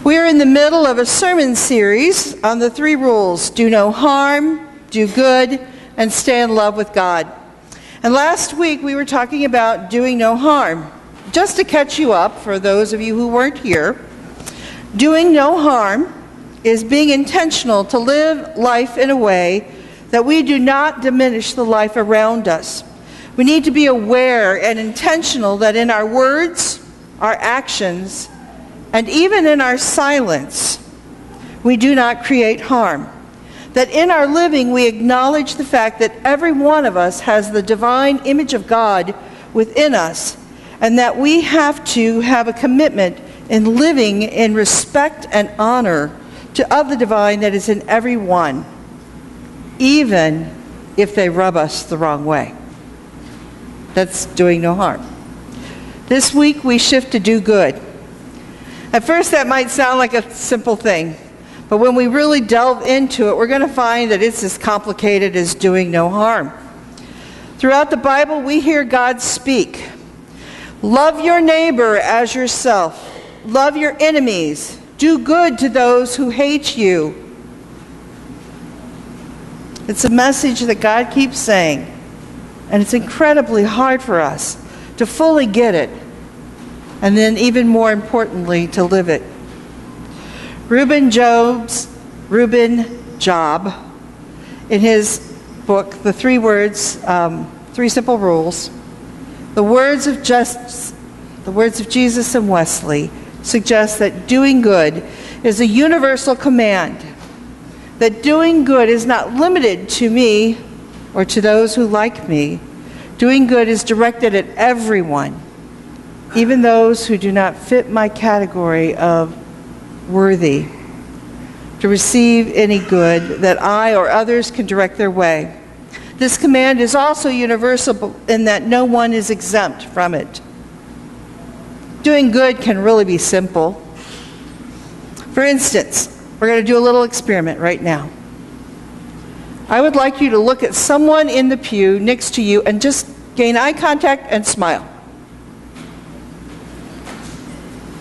We are in the middle of a sermon series on the 3 rules: do no harm, do good, and stay in love with God. And last week we were talking about doing no harm. Just to catch you up, for those of you who weren't here, doing no harm is being intentional to live life in a way that we do not diminish the life around us. We need to be aware and intentional that in our words, our actions, and even in our silence, we do not create harm. That in our living, we acknowledge the fact that every one of us has the divine image of God within us, and that we have to have a commitment in living in respect and honor of the divine that is in every one, even if they rub us the wrong way. That's doing no harm. This week, we shift to do good. At first, that might sound like a simple thing, but when we really delve into it, we're going to find that it's as complicated as doing no harm. Throughout the Bible, we hear God speak. Love your neighbor as yourself. Love your enemies. Do good to those who hate you. It's a message that God keeps saying, and it's incredibly hard for us to fully get it, and then even more importantly, to live it. Reuben Job, in his book, The 3 Words, 3 Simple Rules, the words of Jesus and Wesley suggest that doing good is a universal command. That doing good is not limited to me or to those who like me. Doing good is directed at everyone, even those who do not fit my category of worthy to receive any good that I or others can direct their way. This command is also universal in that no one is exempt from it. Doing good can really be simple. For instance, we're going to do a little experiment right now. I would like you to look at someone in the pew next to you and just gain eye contact and smile.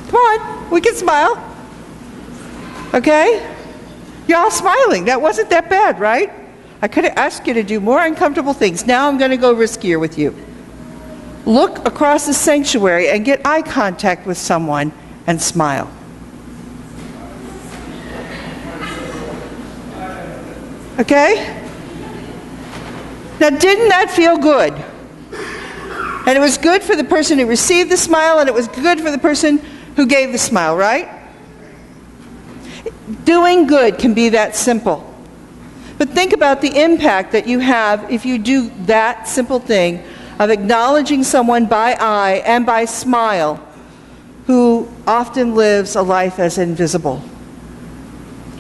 Come on, we can smile. Okay? You're all smiling. That wasn't that bad, right? I could have asked you to do more uncomfortable things. Now I'm going to go riskier with you. Look across the sanctuary and get eye contact with someone and smile. Okay? Now, didn't that feel good? And it was good for the person who received the smile, and it was good for the person who gave the smile, right? Doing good can be that simple. But think about the impact that you have if you do that simple thing of acknowledging someone by eye and by smile who often lives a life as invisible,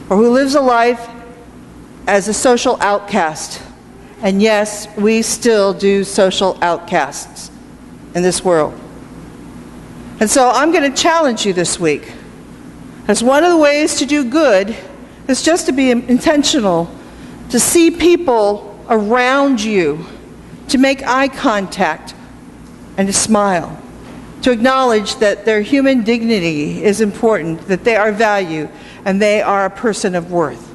or who lives a life as a social outcast. And yes, we still do social outcasts in this world. And so I'm going to challenge you this week, as one of the ways to do good is just to be intentional, to see people around you, to make eye contact and to smile, to acknowledge that their human dignity is important, that they are valued, and they are a person of worth,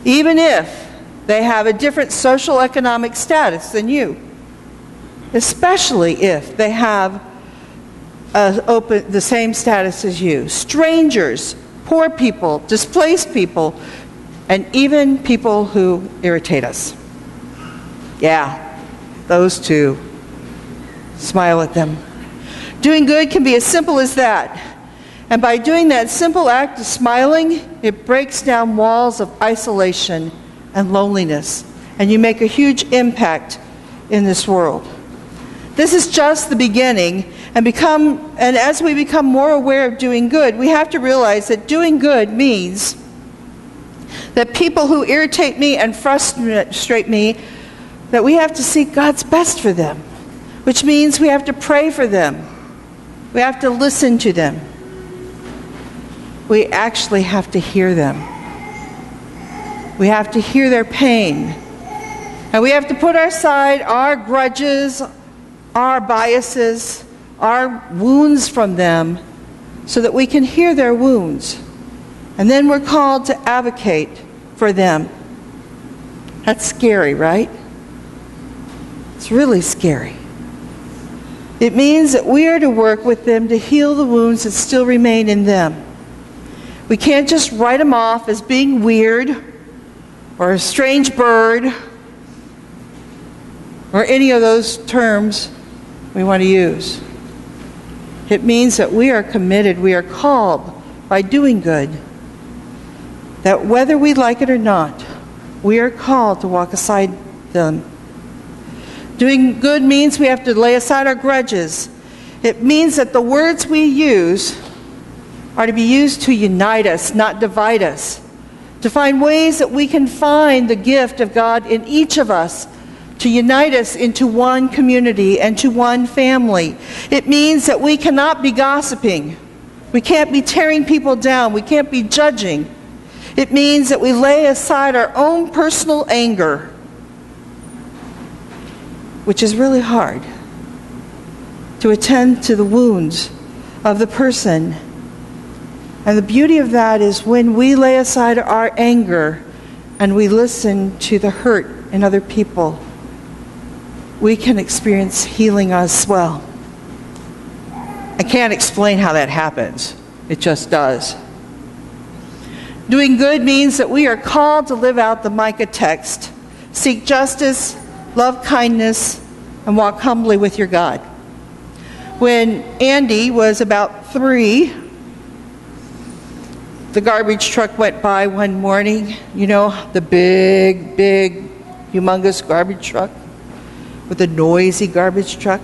even if they have a different social economic status than you, especially if they have the same status as you. Strangers, poor people, displaced people, and even people who irritate us. Yeah, those two. Smile at them. Doing good can be as simple as that. And by doing that simple act of smiling, it breaks down walls of isolation and loneliness, and you make a huge impact in this world. This is just the beginning, and as we become more aware of doing good, we have to realize that doing good means that people who irritate me and frustrate me, that we have to seek God's best for them, which means we have to pray for them. We have to listen to them. We actually have to hear them. We have to hear their pain. And we have to put aside our grudges, our biases, our wounds from them, so that we can hear their wounds And then we're called to advocate for them. That's scary, right? It's really scary. It means that we are to work with them to heal the wounds that still remain in them. We can't just write them off as being weird or a strange bird or any of those terms we want to use. It means that we are committed, we are called by doing good, that whether we like it or not, we are called to walk aside them. Doing good means we have to lay aside our grudges. It means that the words we use are to be used to unite us, not divide us. To find ways that we can find the gift of God in each of us, to unite us into one community and to one family. It means that we cannot be gossiping. We can't be tearing people down. We can't be judging. It means that we lay aside our own personal anger, which is really hard, to attend to the wounds of the person. And the beauty of that is when we lay aside our anger and we listen to the hurt in other people, we can experience healing as well. I can't explain how that happens. It just does. Doing good means that we are called to live out the Micah text. Seek justice, love kindness, and walk humbly with your God. When Andy was about 3, the garbage truck went by one morning. You know, the big, humongous garbage truck with the noisy garbage truck.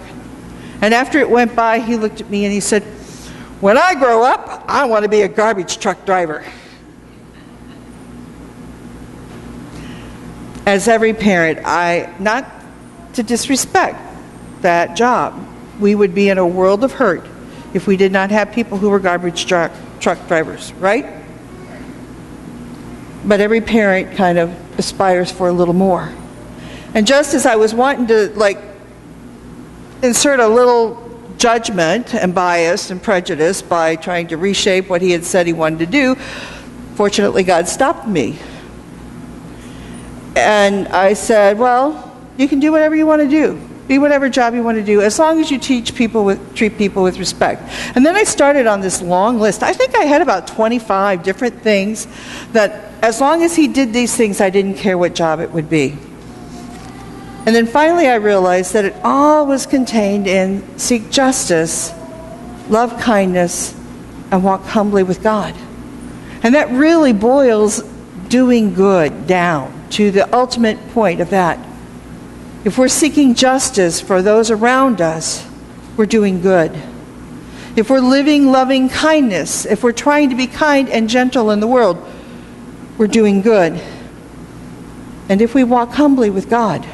And after it went by, he looked at me and he said, "When I grow up, I want to be a garbage truck driver." As every parent, not to disrespect that job, we would be in a world of hurt if we did not have people who were garbage truck drivers, right? But every parent kind of aspires for a little more. And just as I was wanting to insert a little judgment and bias and prejudice by trying to reshape what he had said he wanted to do, fortunately God stopped me. And I said, well, you can do whatever you want to do. Be whatever job you want to do, as long as you treat people with respect. And then I started on this long list. I think I had about 25 different things that, as long as he did these things, I didn't care what job it would be. And then finally I realized that it all was contained in seek justice, love kindness, and walk humbly with God. And that really boils doing good down to the ultimate point of that. If we're seeking justice for those around us, we're doing good. If we're living loving kindness, if we're trying to be kind and gentle in the world, we're doing good. And if we walk humbly with God,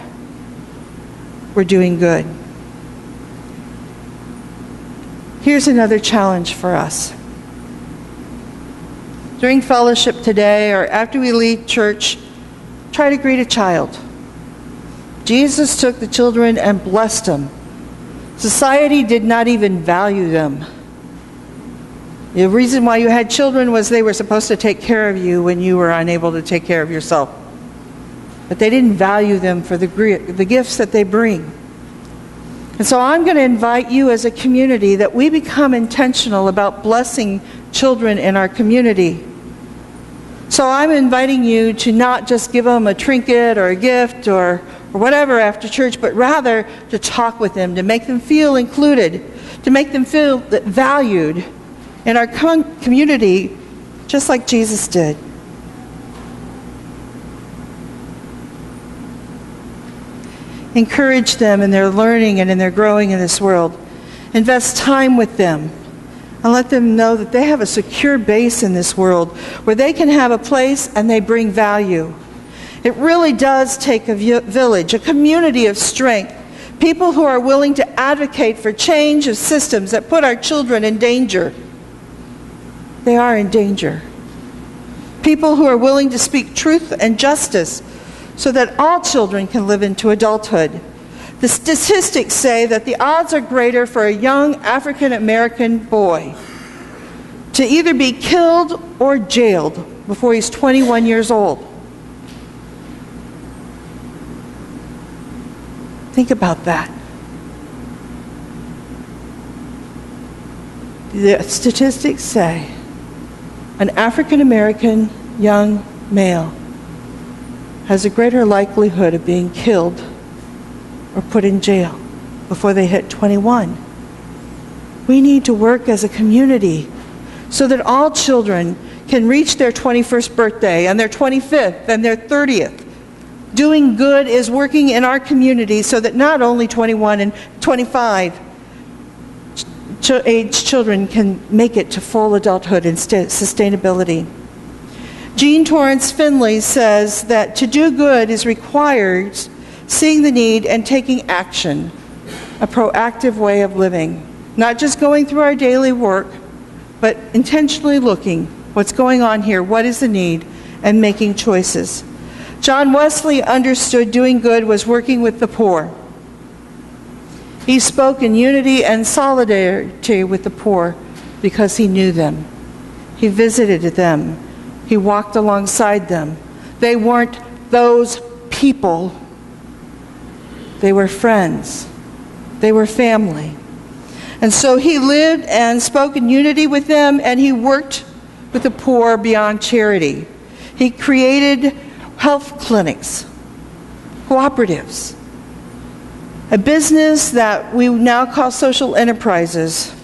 we're doing good. Here's another challenge for us. During fellowship today or after we leave church, try to greet a child. Jesus took the children and blessed them. Society did not even value them. The reason why you had children was they were supposed to take care of you when you were unable to take care of yourself. But they didn't value them for the gifts that they bring. And so I'm going to invite you as a community that we become intentional about blessing children in our community. So I'm inviting you to not just give them a trinket or a gift or whatever after church, but rather to talk with them, to make them feel included, to make them feel valued in our community, just like Jesus did. Encourage them in their learning and in their growing in this world. Invest time with them and let them know that they have a secure base in this world where they can have a place and they bring value. It really does take a village, a community of strength, people who are willing to advocate for change of systems that put our children in danger. They are in danger. People who are willing to speak truth and justice so that all children can live into adulthood. The statistics say that the odds are greater for a young African American boy to either be killed or jailed before he's 21 years old. Think about that. The statistics say an African American young male has a greater likelihood of being killed or put in jail before they hit 21. We need to work as a community so that all children can reach their 21st birthday and their 25th and their 30th. Doing good is working in our community so that not only 21 and 25 age children can make it to full adulthood and sustainability. Jean Torrance Finley says that to do good is required seeing the need and taking action, a proactive way of living. Not just going through our daily work, but intentionally looking what's going on here, what is the need, and making choices. John Wesley understood doing good was working with the poor. He spoke in unity and solidarity with the poor because he knew them. He visited them. He walked alongside them. They weren't those people. They were friends. They were family. And so he lived and spoke in unity with them, and he worked with the poor beyond charity. He created health clinics, cooperatives, a business that we now call social enterprises,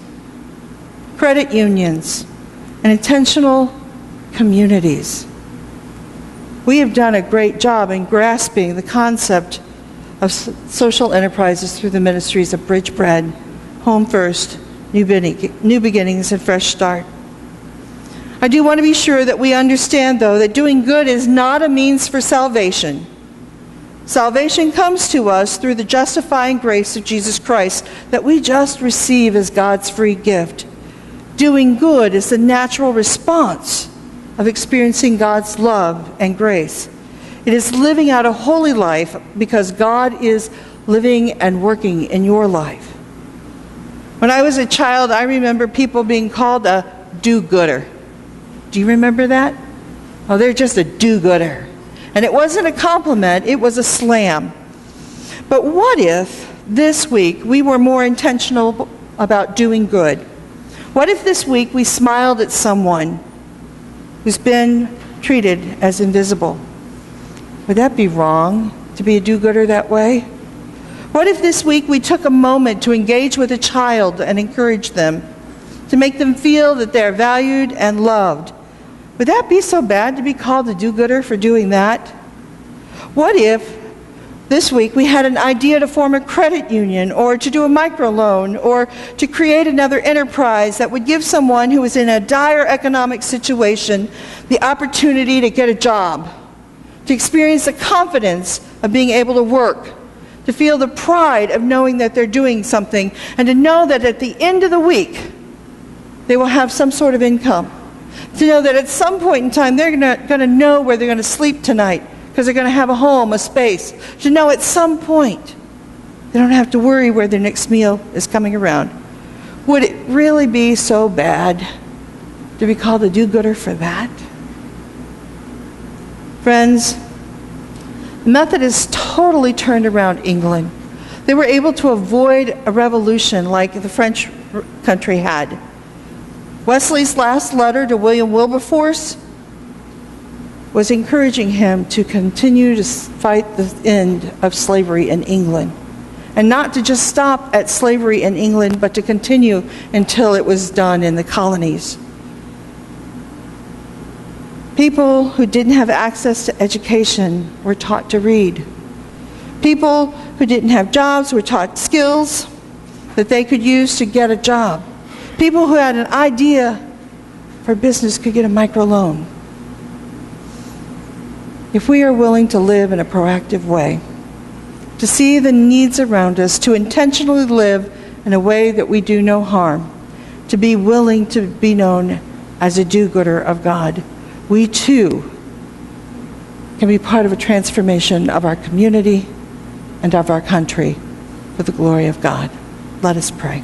credit unions, and intentional communities. We have done a great job in grasping the concept of social enterprises through the ministries of Bridge Bread, Home First, New Beginnings, and Fresh Start. I do want to be sure that we understand, though, that doing good is not a means for salvation. Salvation comes to us through the justifying grace of Jesus Christ that we just receive as God's free gift. Doing good is the natural response of experiencing God's love and grace. It is living out a holy life because God is living and working in your life. When I was a child, I remember people being called a do-gooder. Do you remember that? Oh, they're just a do-gooder. And it wasn't a compliment, it was a slam. But what if this week we were more intentional about doing good? What if this week we smiled at someone who's been treated as invisible? Would that be wrong to be a do-gooder that way? What if this week we took a moment to engage with a child and encourage them, to make them feel that they're valued and loved? Would that be so bad to be called a do-gooder for doing that? What if this week we had an idea to form a credit union or to do a microloan or to create another enterprise that would give someone who is in a dire economic situation the opportunity to get a job, to experience the confidence of being able to work, to feel the pride of knowing that they're doing something, and to know that at the end of the week they will have some sort of income. To know that at some point in time they're going to know where they're going to sleep tonight because they're going to have a home, a space. To know at some point they don't have to worry where their next meal is coming around. Would it really be so bad to be called a do-gooder for that? Friends, the Methodists totally turned around England. They were able to avoid a revolution like the French country had. Wesley's last letter to William Wilberforce was encouraging him to continue to fight the end of slavery in England, and not to just stop at slavery in England, but to continue until it was done in the colonies. People who didn't have access to education were taught to read. People who didn't have jobs were taught skills that they could use to get a job. People who had an idea for business could get a microloan. If we are willing to live in a proactive way, to see the needs around us, to intentionally live in a way that we do no harm, to be willing to be known as a do-gooder of God, we too can be part of a transformation of our community and of our country for the glory of God. Let us pray.